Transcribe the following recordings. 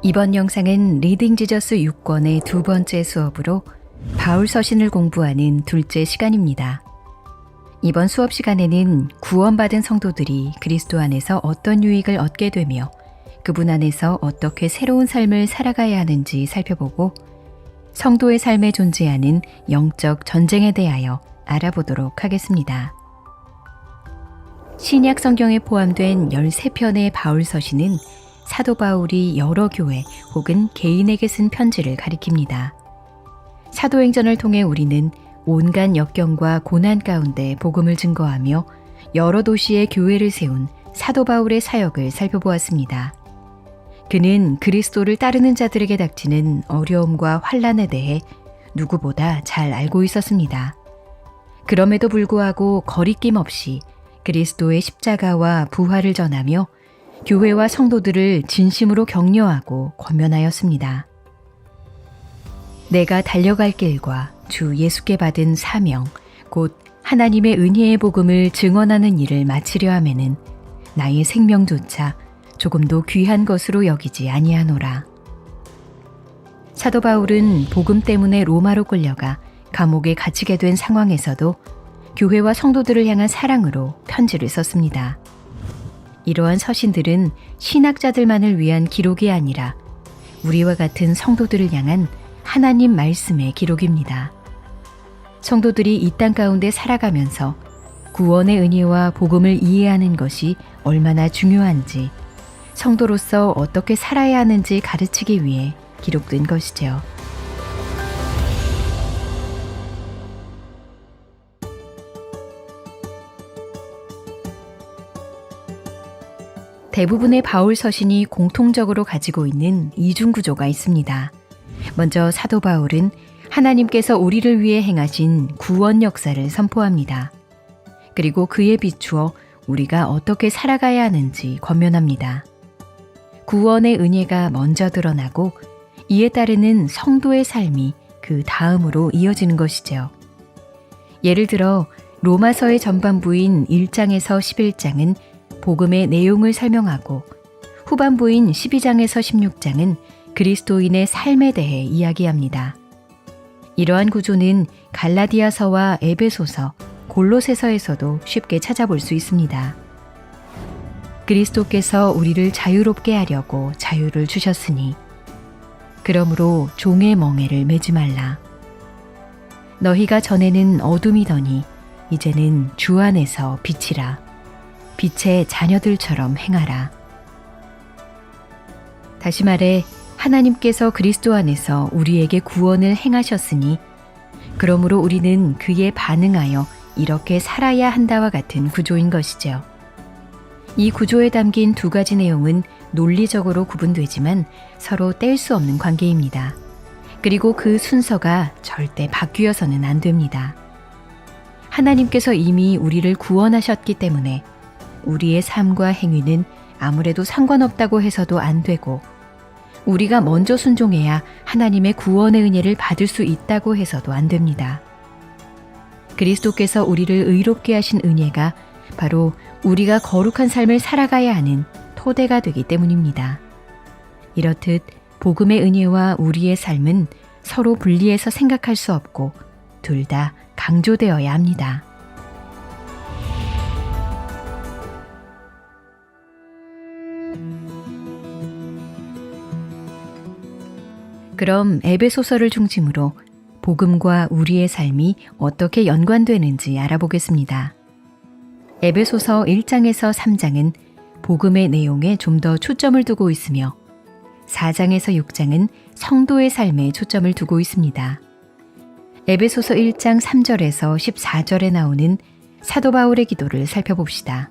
이번 영상은 리딩 지저스 6권의 두 번째 수업으로 바울 서신을 공부하는 둘째 시간입니다. 이번 수업 시간에는 구원받은 성도들이 그리스도 안에서 어떤 유익을 얻게 되며 그분 안에서 어떻게 새로운 삶을 살아가야 하는지 살펴보고 성도의 삶에 존재하는 영적 전쟁에 대하여 알아보도록 하겠습니다. 신약 성경에 포함된 13편의 바울 서신은 사도 바울이 여러 교회 혹은 개인에게 쓴 편지를 가리킵니다. 사도행전을 통해 우리는 온갖 역경과 고난 가운데 복음을 증거하며 여러 도시의 교회를 세운 사도 바울의 사역을 살펴보았습니다. 그는 그리스도를 따르는 자들에게 닥치는 어려움과 환난에 대해 누구보다 잘 알고 있었습니다. 그럼에도 불구하고 거리낌 없이 그리스도의 십자가와 부활을 전하며 교회와 성도들을 진심으로 격려하고 권면하였습니다. 내가 달려갈 길과 주 예수께 받은 사명, 곧 하나님의 은혜의 복음을 증언하는 일을 마치려 하면은 나의 생명조차 조금도 귀한 것으로 여기지 아니하노라. 사도 바울은 복음 때문에 로마로 끌려가 감옥에 갇히게 된 상황에서도 교회와 성도들을 향한 사랑으로 편지를 썼습니다. 이러한 서신들은 신학자들만을 위한 기록이 아니라 우리와 같은 성도들을 향한 하나님 말씀의 기록입니다. 성도들이 이 땅 가운데 살아가면서 구원의 은혜와 복음을 이해하는 것이 얼마나 중요한지, 성도로서 어떻게 살아야 하는지 가르치기 위해 기록된 것이죠. 대부분의 바울 서신이 공통적으로 가지고 있는 이중 구조가 있습니다. 먼저 사도 바울은 하나님께서 우리를 위해 행하신 구원 역사를 선포합니다. 그리고 그에 비추어 우리가 어떻게 살아가야 하는지 권면합니다. 구원의 은혜가 먼저 드러나고 이에 따르는 성도의 삶이 그 다음으로 이어지는 것이죠. 예를 들어 로마서의 전반부인 1장에서 11장은 복음의 내용을 설명하고 후반부인 12장에서 16장은 그리스도인의 삶에 대해 이야기합니다. 이러한 구조는 갈라디아서와 에베소서, 골로새서에서도 쉽게 찾아볼 수 있습니다. 그리스도께서 우리를 자유롭게 하려고 자유를 주셨으니 그러므로 종의 멍에를 매지 말라. 너희가 전에는 어둠이더니 이제는 주 안에서 빛이라. 빛의 자녀들처럼 행하라. 다시 말해 하나님께서 그리스도 안에서 우리에게 구원을 행하셨으니 그러므로 우리는 그에 반응하여 이렇게 살아야 한다와 같은 구조인 것이죠. 이 구조에 담긴 두 가지 내용은 논리적으로 구분되지만 서로 뗄 수 없는 관계입니다. 그리고 그 순서가 절대 바뀌어서는 안 됩니다. 하나님께서 이미 우리를 구원하셨기 때문에 우리의 삶과 행위는 아무래도 상관없다고 해서도 안 되고 우리가 먼저 순종해야 하나님의 구원의 은혜를 받을 수 있다고 해서도 안 됩니다. 그리스도께서 우리를 의롭게 하신 은혜가 바로 우리가 거룩한 삶을 살아가야 하는 토대가 되기 때문입니다. 이렇듯 복음의 은혜와 우리의 삶은 서로 분리해서 생각할 수 없고 둘 다 강조되어야 합니다. 그럼 에베소서를 중심으로 복음과 우리의 삶이 어떻게 연관되는지 알아보겠습니다. 에베소서 1장에서 3장은 복음의 내용에 좀 더 초점을 두고 있으며 4장에서 6장은 성도의 삶에 초점을 두고 있습니다. 에베소서 1장 3절에서 14절에 나오는 사도 바울의 기도를 살펴봅시다.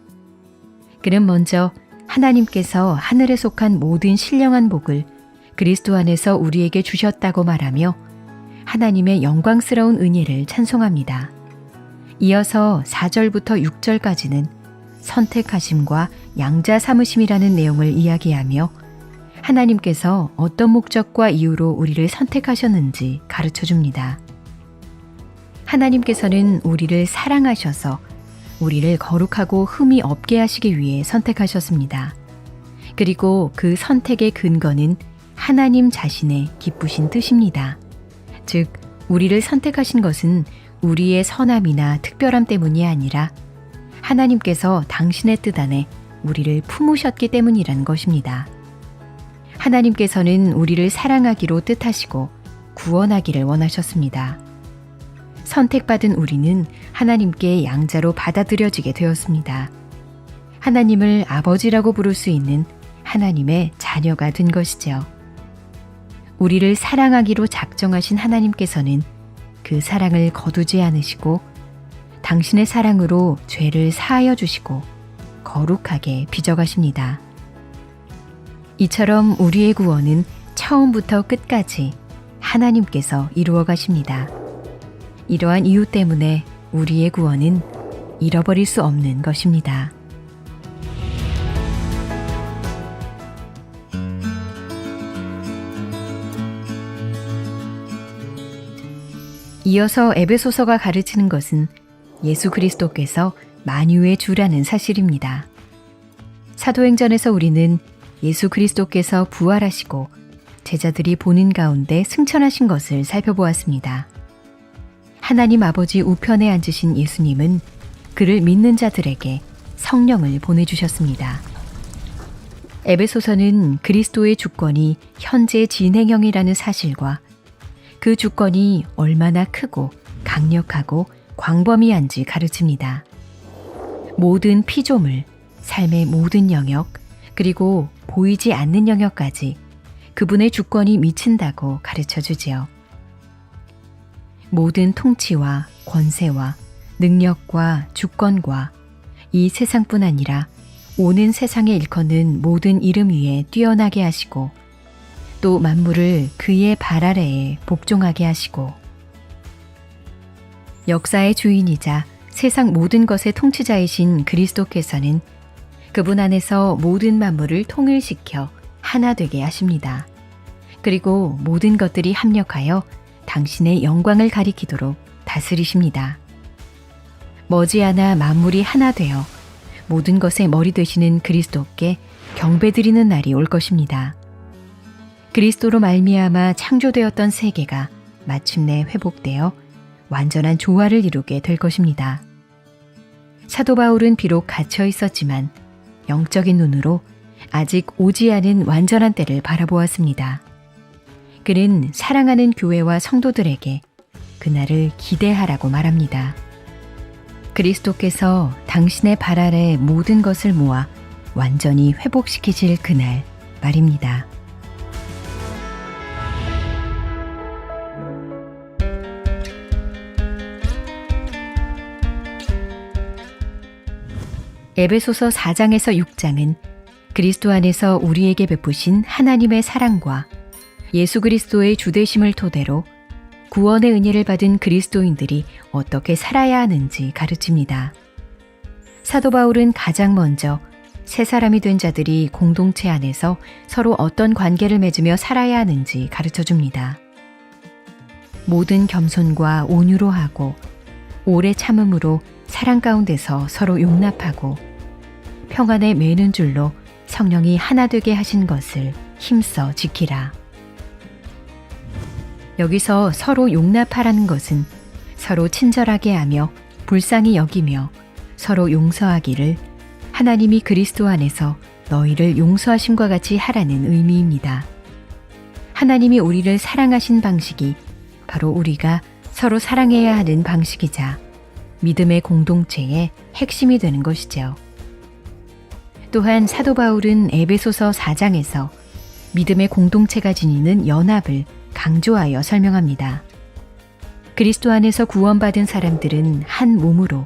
그는 먼저 하나님께서 하늘에 속한 모든 신령한 복을 그리스도 안에서 우리에게 주셨다고 말하며 하나님의 영광스러운 은혜를 찬송합니다. 이어서 4절부터 6절까지는 선택하심과 양자 삼으심이라는 내용을 이야기하며 하나님께서 어떤 목적과 이유로 우리를 선택하셨는지 가르쳐 줍니다. 하나님께서는 우리를 사랑하셔서 우리를 거룩하고 흠이 없게 하시기 위해 선택하셨습니다. 그리고 그 선택의 근거는 하나님 자신의 기쁘신 뜻입니다. 즉, 우리를 선택하신 것은 우리의 선함이나 특별함 때문이 아니라 하나님께서 당신의 뜻 안에 우리를 품으셨기 때문이라는 것입니다. 하나님께서는 우리를 사랑하기로 뜻하시고 구원하기를 원하셨습니다. 선택받은 우리는 하나님께 양자로 받아들여지게 되었습니다. 하나님을 아버지라고 부를 수 있는 하나님의 자녀가 된 것이죠. 우리를 사랑하기로 작정하신 하나님께서는 그 사랑을 거두지 않으시고 당신의 사랑으로 죄를 사하여 주시고 거룩하게 빚어가십니다. 이처럼 우리의 구원은 처음부터 끝까지 하나님께서 이루어 가십니다. 이러한 이유 때문에 우리의 구원은 잃어버릴 수 없는 것입니다. 이어서 에베소서가 가르치는 것은 예수 그리스도께서 만유의 주라는 사실입니다. 사도행전에서 우리는 예수 그리스도께서 부활하시고 제자들이 보는 가운데 승천하신 것을 살펴보았습니다. 하나님 아버지 우편에 앉으신 예수님은 그를 믿는 자들에게 성령을 보내주셨습니다. 에베소서는 그리스도의 주권이 현재 진행형이라는 사실과 그 주권이 얼마나 크고 강력하고 광범위한지 가르칩니다. 모든 피조물, 삶의 모든 영역, 그리고 보이지 않는 영역까지 그분의 주권이 미친다고 가르쳐 주지요. 모든 통치와 권세와 능력과 주권과 이 세상뿐 아니라 오는 세상에 일컫는 모든 이름 위에 뛰어나게 하시고 또 만물을 그의 발 아래에 복종하게 하시고 역사의 주인이자 세상 모든 것의 통치자이신 그리스도께서는 그분 안에서 모든 만물을 통일시켜 하나 되게 하십니다. 그리고 모든 것들이 합력하여 당신의 영광을 가리키도록 다스리십니다. 머지않아 만물이 하나 되어 모든 것의 머리 되시는 그리스도께 경배드리는 날이 올 것입니다. 그리스도로 말미암아 창조되었던 세계가 마침내 회복되어 완전한 조화를 이루게 될 것입니다. 사도 바울은 비록 갇혀 있었지만 영적인 눈으로 아직 오지 않은 완전한 때를 바라보았습니다. 그는 사랑하는 교회와 성도들에게 그날을 기대하라고 말합니다. 그리스도께서 당신의 발 아래 모든 것을 모아 완전히 회복시키실 그날 말입니다. 에베소서 4장에서 6장은 그리스도 안에서 우리에게 베푸신 하나님의 사랑과 예수 그리스도의 주되심을 토대로 구원의 은혜를 받은 그리스도인들이 어떻게 살아야 하는지 가르칩니다. 사도 바울은 가장 먼저 새 사람이 된 자들이 공동체 안에서 서로 어떤 관계를 맺으며 살아야 하는지 가르쳐줍니다. 모든 겸손과 온유로 하고 오래 참음으로 사랑 가운데서 서로 용납하고 평안에 매는 줄로 성령이 하나 되게 하신 것을 힘써 지키라. 여기서 서로 용납하라는 것은 서로 친절하게 하며 불쌍히 여기며 서로 용서하기를 하나님이 그리스도 안에서 너희를 용서하심과 같이 하라는 의미입니다. 하나님이 우리를 사랑하신 방식이 바로 우리가 서로 사랑해야 하는 방식이자 믿음의 공동체의 핵심이 되는 것이죠. 또한 사도 바울은 에베소서 4장에서 믿음의 공동체가 지니는 연합을 강조하여 설명합니다. 그리스도 안에서 구원받은 사람들은 한 몸으로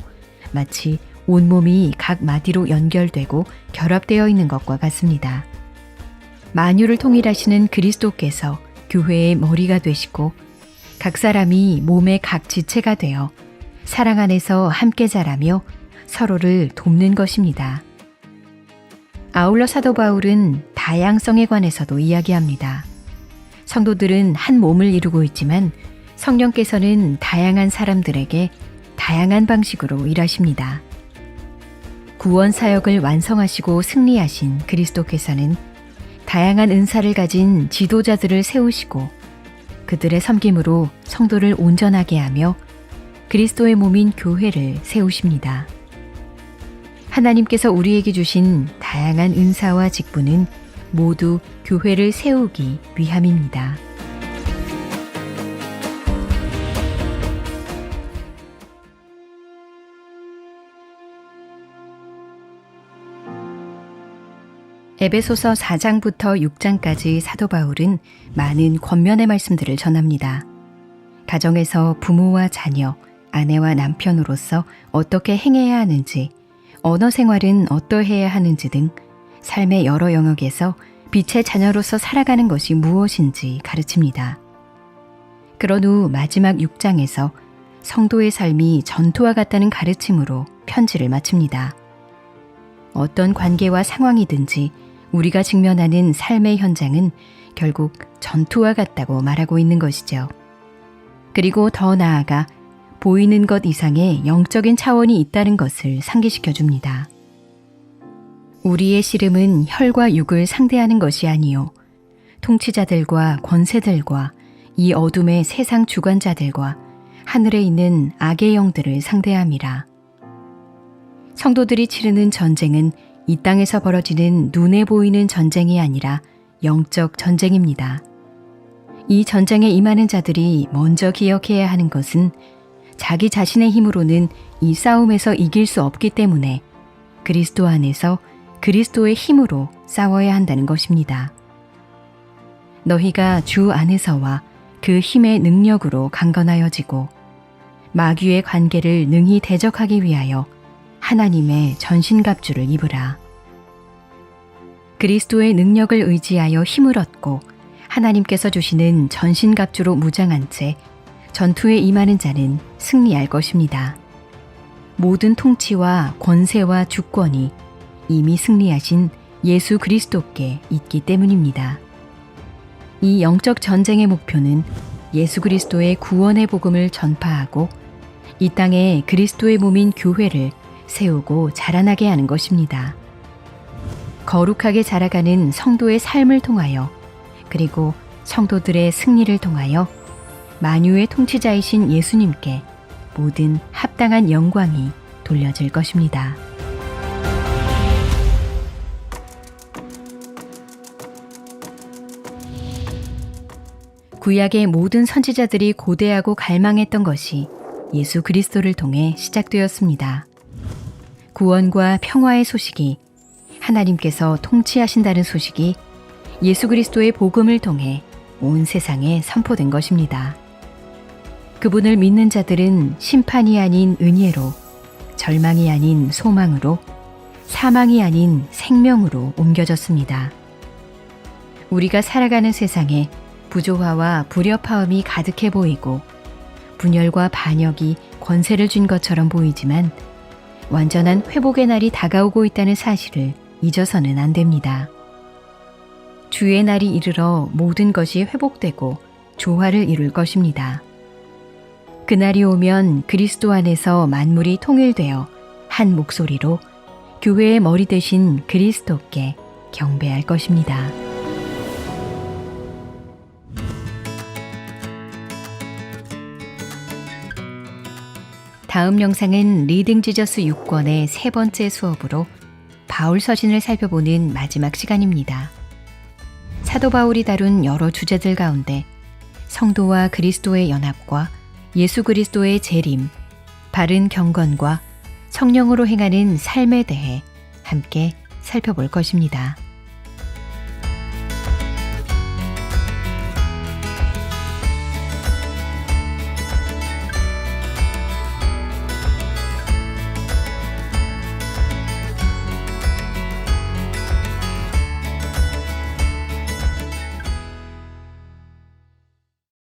마치 온몸이 각 마디로 연결되고 결합되어 있는 것과 같습니다. 만유를 통일하시는 그리스도께서 교회의 머리가 되시고 각 사람이 몸의 각 지체가 되어 사랑 안에서 함께 자라며 서로를 돕는 것입니다. 아울러 사도 바울은 다양성에 관해서도 이야기합니다. 성도들은 한 몸을 이루고 있지만 성령께서는 다양한 사람들에게 다양한 방식으로 일하십니다. 구원 사역을 완성하시고 승리하신 그리스도께서는 다양한 은사를 가진 지도자들을 세우시고 그들의 섬김으로 성도를 온전하게 하며 그리스도의 몸인 교회를 세우십니다. 하나님께서 우리에게 주신 다양한 은사와 직분은 모두 교회를 세우기 위함입니다. 에베소서 4장부터 6장까지 사도 바울은 많은 권면의 말씀들을 전합니다. 가정에서 부모와 자녀, 아내와 남편으로서 어떻게 행해야 하는지, 언어 생활은 어떠해야 하는지 등 삶의 여러 영역에서 빛의 자녀로서 살아가는 것이 무엇인지 가르칩니다. 그런 후 마지막 6장에서 성도의 삶이 전투와 같다는 가르침으로 편지를 마칩니다. 어떤 관계와 상황이든지 우리가 직면하는 삶의 현장은 결국 전투와 같다고 말하고 있는 것이죠. 그리고 더 나아가 보이는 것 이상의 영적인 차원이 있다는 것을 상기시켜 줍니다. 우리의 씨름은 혈과 육을 상대하는 것이 아니요 통치자들과 권세들과 이 어둠의 세상 주관자들과 하늘에 있는 악의 영들을 상대함이라. 성도들이 치르는 전쟁은 이 땅에서 벌어지는 눈에 보이는 전쟁이 아니라 영적 전쟁입니다. 이 전쟁에 임하는 자들이 먼저 기억해야 하는 것은 자기 자신의 힘으로는 이 싸움에서 이길 수 없기 때문에 그리스도 안에서 그리스도의 힘으로 싸워야 한다는 것입니다. 너희가 주 안에서와 그 힘의 능력으로 강건하여지고 마귀의 관계를 능히 대적하기 위하여 하나님의 전신갑주를 입으라. 그리스도의 능력을 의지하여 힘을 얻고 하나님께서 주시는 전신갑주로 무장한 채 전투에 임하는 자는 승리할 것입니다. 모든 통치와 권세와 주권이 이미 승리하신 예수 그리스도께 있기 때문입니다. 이 영적 전쟁의 목표는 예수 그리스도의 구원의 복음을 전파하고 이 땅에 그리스도의 몸인 교회를 세우고 자라나게 하는 것입니다. 거룩하게 자라가는 성도의 삶을 통하여 그리고 성도들의 승리를 통하여 만유의 통치자이신 예수님께 모든 합당한 영광이 돌려질 것입니다. 구약의 모든 선지자들이 고대하고 갈망했던 것이 예수 그리스도를 통해 시작되었습니다. 구원과 평화의 소식이 하나님께서 통치하신다는 소식이 예수 그리스도의 복음을 통해 온 세상에 선포된 것입니다. 그분을 믿는 자들은 심판이 아닌 은혜로, 절망이 아닌 소망으로, 사망이 아닌 생명으로 옮겨졌습니다. 우리가 살아가는 세상에 부조화와 불협화음이 가득해 보이고 분열과 반역이 권세를 쥔 것처럼 보이지만 완전한 회복의 날이 다가오고 있다는 사실을 잊어서는 안 됩니다. 주의 날이 이르러 모든 것이 회복되고 조화를 이룰 것입니다. 그날이 오면 그리스도 안에서 만물이 통일되어 한 목소리로 교회의 머리 대신 그리스도께 경배할 것입니다. 다음 영상은 리딩 지저스 6권의 세 번째 수업으로 바울 서신을 살펴보는 마지막 시간입니다. 사도 바울이 다룬 여러 주제들 가운데 성도와 그리스도의 연합과 예수 그리스도의 재림, 바른 경건과 성령으로 행하는 삶에 대해 함께 살펴볼 것입니다.